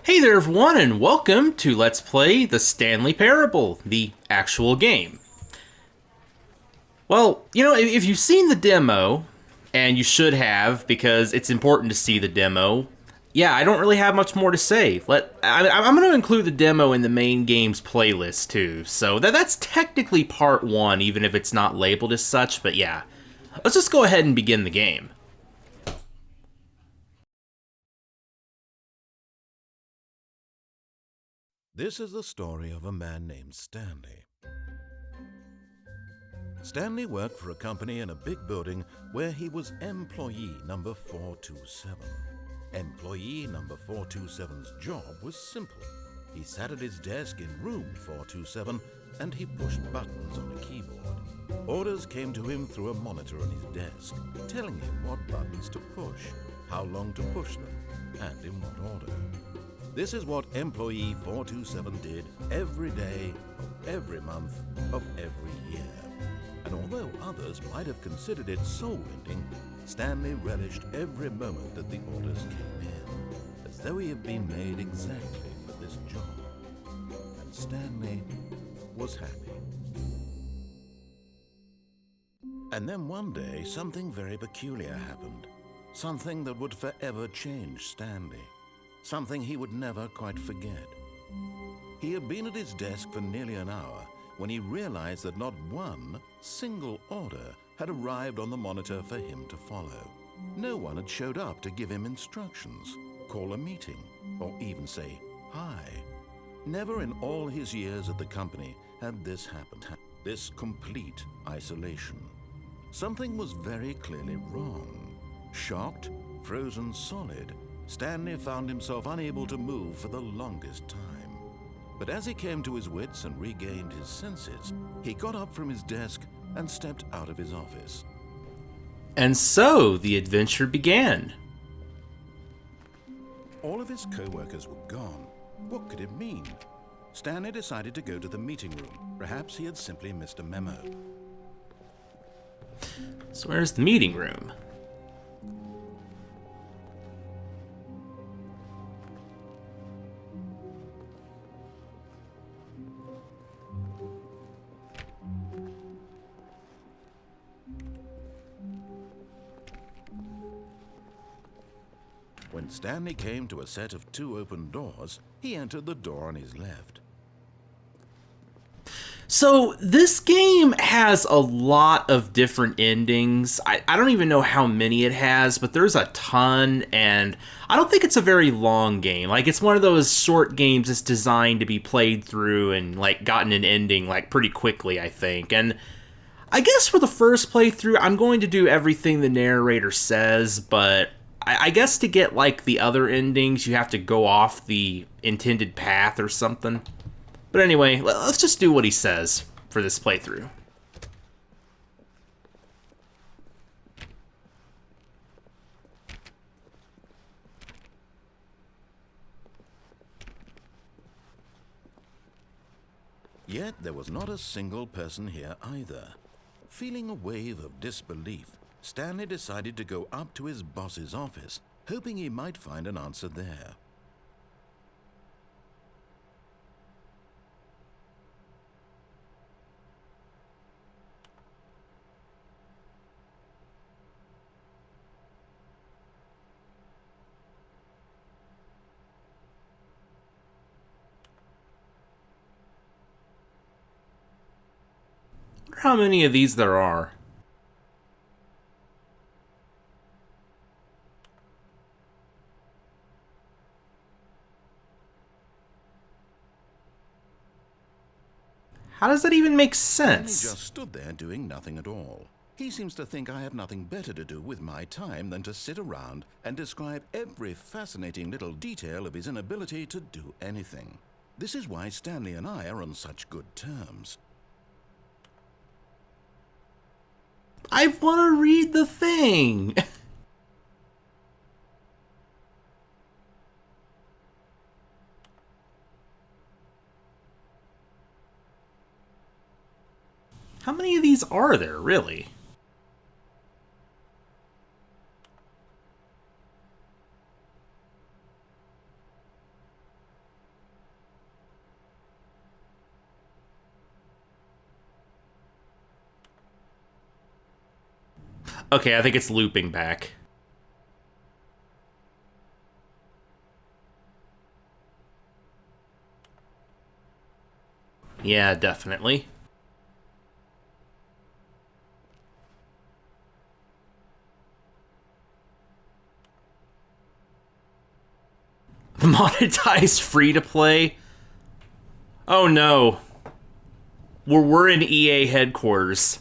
Hey there everyone and welcome to Let's Play the Stanley Parable, the actual game. Well, if you've seen the demo, and you should have because it's important to see the demo, yeah, I don't really have much more to say. I'm going to include the demo in the main game's playlist too, so that's technically part one, even if it's not labeled as such, but yeah. Let's just go ahead and begin the game. This is the story of a man named Stanley. Stanley worked for a company in a big building where he was employee number 427. Employee number 427's job was simple. He sat at his desk in room 427 and he pushed buttons on a keyboard. Orders came to him through a monitor on his desk, telling him what buttons to push, how long to push them, and in what order. This is what employee 427 did every day of every month of every year. And although others might have considered it soul-rending, Stanley relished every moment that the orders came in, as though he had been made exactly for this job. And Stanley was happy. And then one day, something very peculiar happened. Something that would forever change Stanley. Something he would never quite forget. He had been at his desk for nearly an hour when he realized that not one single order had arrived on the monitor for him to follow. No one had showed up to give him instructions, call a meeting, or even say hi. Never in all his years at the company had this happened. This complete isolation. Something was very clearly wrong. Shocked, frozen solid, Stanley found himself unable to move for the longest time. But as he came to his wits and regained his senses, he got up from his desk and stepped out of his office. And so the adventure began. All of his co-workers were gone. What could it mean? Stanley decided to go to the meeting room. Perhaps he had simply missed a memo. So where's the meeting room? When Stanley came to a set of two open doors, he entered the door on his left. So this game has a lot of different endings. I don't even know how many it has, but there's a ton, and I don't think it's a very long game. Like, it's one of those short games that's designed to be played through and, like, gotten an ending, like, pretty quickly, I think. And I guess for the first playthrough, I'm going to do everything the narrator says, but I guess to get, like, the other endings, you have to go off the intended path or something. But anyway, let's just do what he says for this playthrough. Yet there was not a single person here either. Feeling a wave of disbelief, Stanley decided to go up to his boss's office, hoping he might find an answer there. I wonder how many of these there are. How does that even make sense? Stanley just stood there doing nothing at all. He seems to think I have nothing better to do with my time than to sit around and describe every fascinating little detail of his inability to do anything. This is why Stanley and I are on such good terms. I want to read the thing. How many of these are there, really? Okay, I think it's looping back. Yeah, definitely. Monetized free-to-play? Oh no. We're in EA headquarters.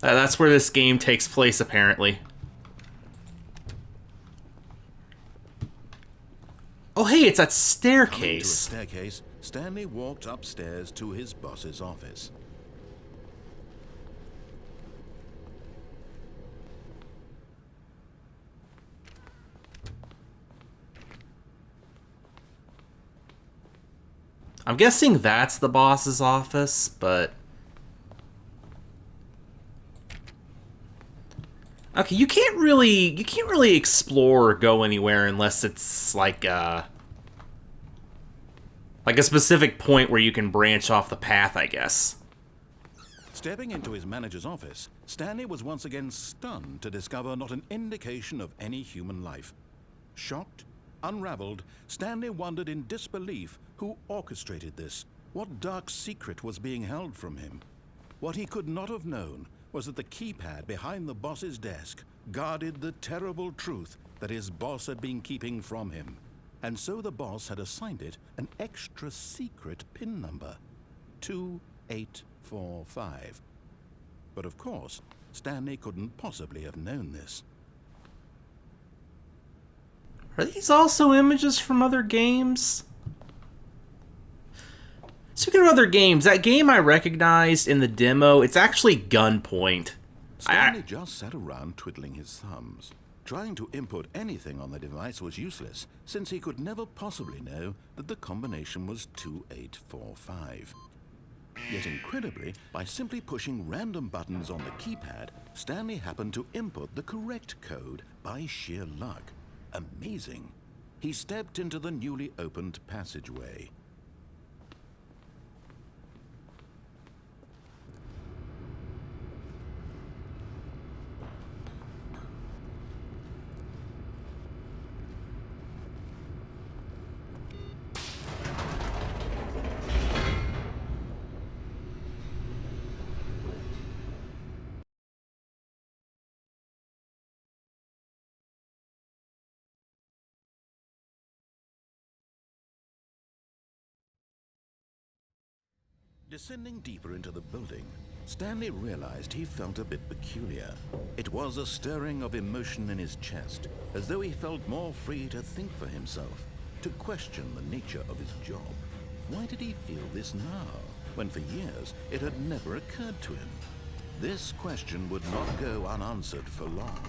That's where this game takes place, apparently. Oh, hey, it's that staircase. Coming to a staircase, Stanley walked upstairs to his boss's office. I'm guessing that's the boss's office, but... Okay, you can't really explore or go anywhere unless it's like a specific point where you can branch off the path, I guess. Stepping into his manager's office, Stanley was once again stunned to discover not an indication of any human life. Shocked, unraveled, Stanley wondered in disbelief who orchestrated this, what dark secret was being held from him. What he could not have known was that the keypad behind the boss's desk guarded the terrible truth that his boss had been keeping from him. And so the boss had assigned it an extra secret PIN number, 2845. But of course, Stanley couldn't possibly have known this. Are these also images from other games? Speaking of other games, that game I recognized in the demo, it's actually Gunpoint. Stanley just sat around twiddling his thumbs. Trying to input anything on the device was useless, since he could never possibly know that the combination was 2845. Yet incredibly, by simply pushing random buttons on the keypad, Stanley happened to input the correct code by sheer luck. Amazing. He stepped into the newly opened passageway. Descending deeper into the building, Stanley realized he felt a bit peculiar. It was a stirring of emotion in his chest, as though he felt more free to think for himself, to question the nature of his job. Why did he feel this now, when for years it had never occurred to him? This question would not go unanswered for long.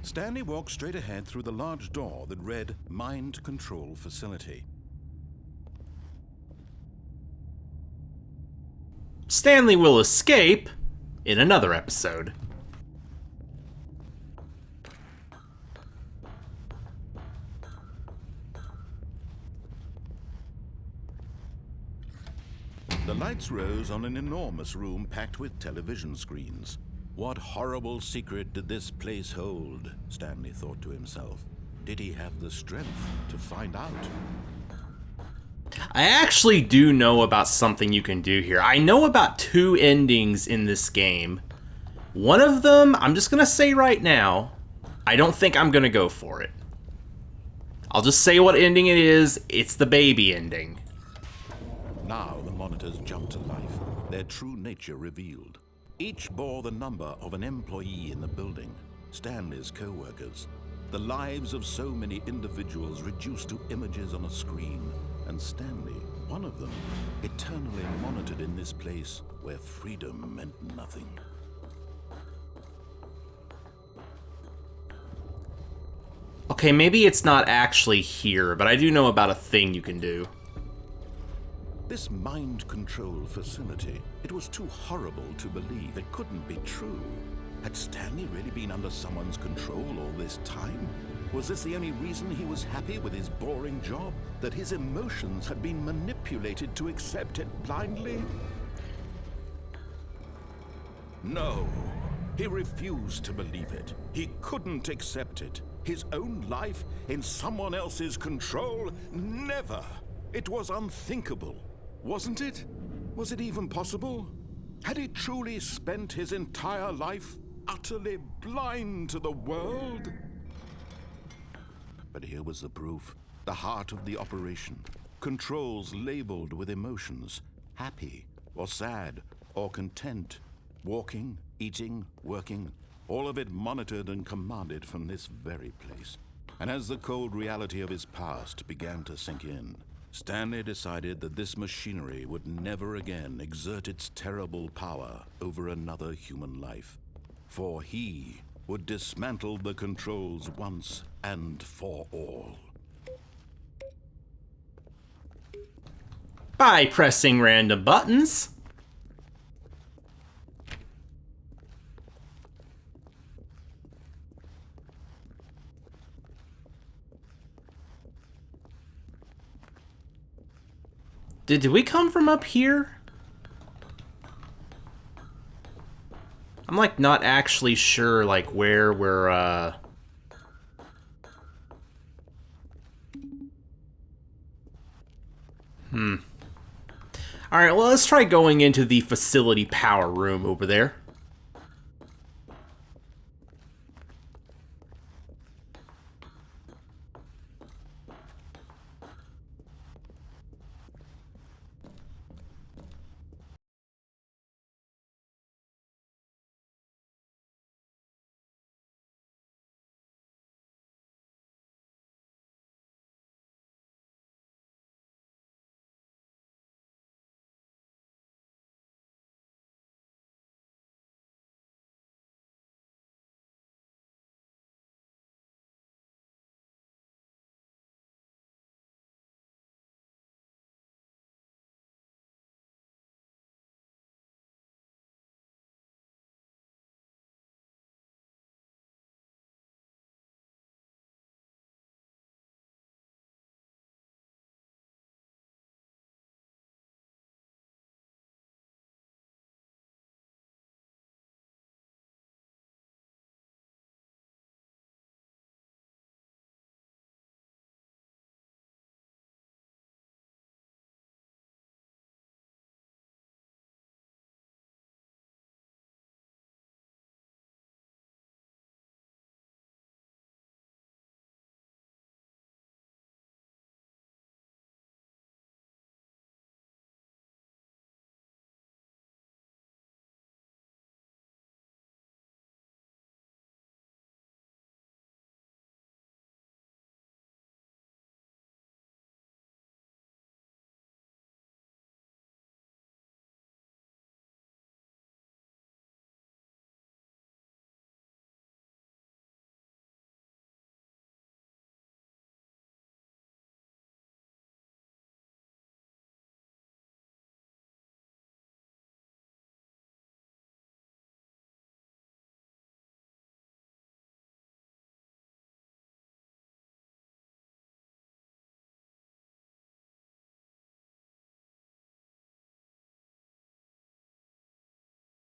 Stanley walked straight ahead through the large door that read Mind Control Facility. Stanley will escape in another episode. The lights rose on an enormous room packed with television screens. What horrible secret did this place hold? Stanley thought to himself. Did he have the strength to find out? I actually do know about something you can do here. I know about 2 endings in this game. One of them, I'm just gonna say right now, I don't think I'm gonna go for it. I'll just say what ending it is. It's the baby ending. Now the monitors jumped to life, their true nature revealed. Each bore the number of an employee in the building, Stanley's co-workers. The lives of so many individuals reduced to images on a screen, and Stanley, one of them, eternally monitored in this place where freedom meant nothing. Okay, maybe it's not actually here, but I do know about a thing you can do. This mind control facility, it was too horrible to believe. It couldn't be true. Had Stanley really been under someone's control all this time? Was this the only reason he was happy with his boring job? That his emotions had been manipulated to accept it blindly? No. He refused to believe it. He couldn't accept it. His own life in someone else's control? Never. It was unthinkable. Wasn't it? Was it even possible? Had he truly spent his entire life utterly blind to the world? But here was the proof. The heart of the operation. Controls labeled with emotions. Happy, or sad, or content. Walking, eating, working. All of it monitored and commanded from this very place. And as the cold reality of his past began to sink in, Stanley decided that this machinery would never again exert its terrible power over another human life. For he would dismantle the controls once and for all. By pressing random buttons. Did we come from up here? I'm like not actually sure like where we're Alright, well let's try going into the facility power room over there.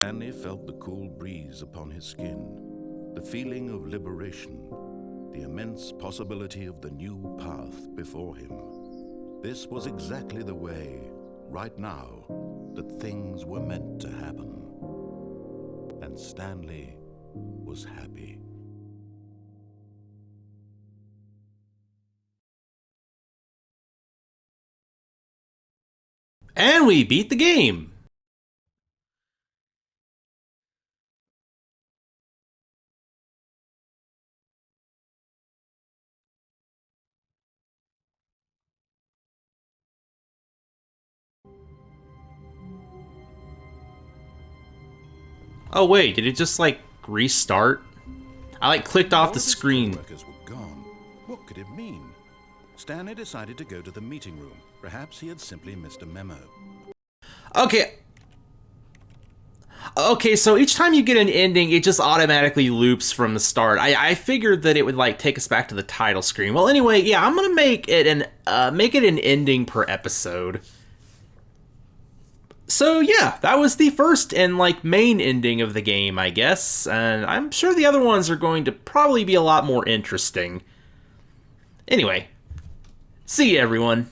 Stanley felt the cool breeze upon his skin, the feeling of liberation, the immense possibility of the new path before him. This was exactly the way, right now, that things were meant to happen. And Stanley was happy. And we beat the game! Oh wait, did it just like restart? I like clicked off the screen. Workers were gone. What could it mean? Stanley decided to go to the meeting room. Perhaps he had simply missed a memo. Okay. Okay, so each time you get an ending, it just automatically loops from the start. I figured that it would like take us back to the title screen. Well, anyway, yeah, I'm gonna make it an ending per episode. So yeah, that was the first and like main ending of the game, I guess, and I'm sure the other ones are going to probably be a lot more interesting. Anyway, see you everyone.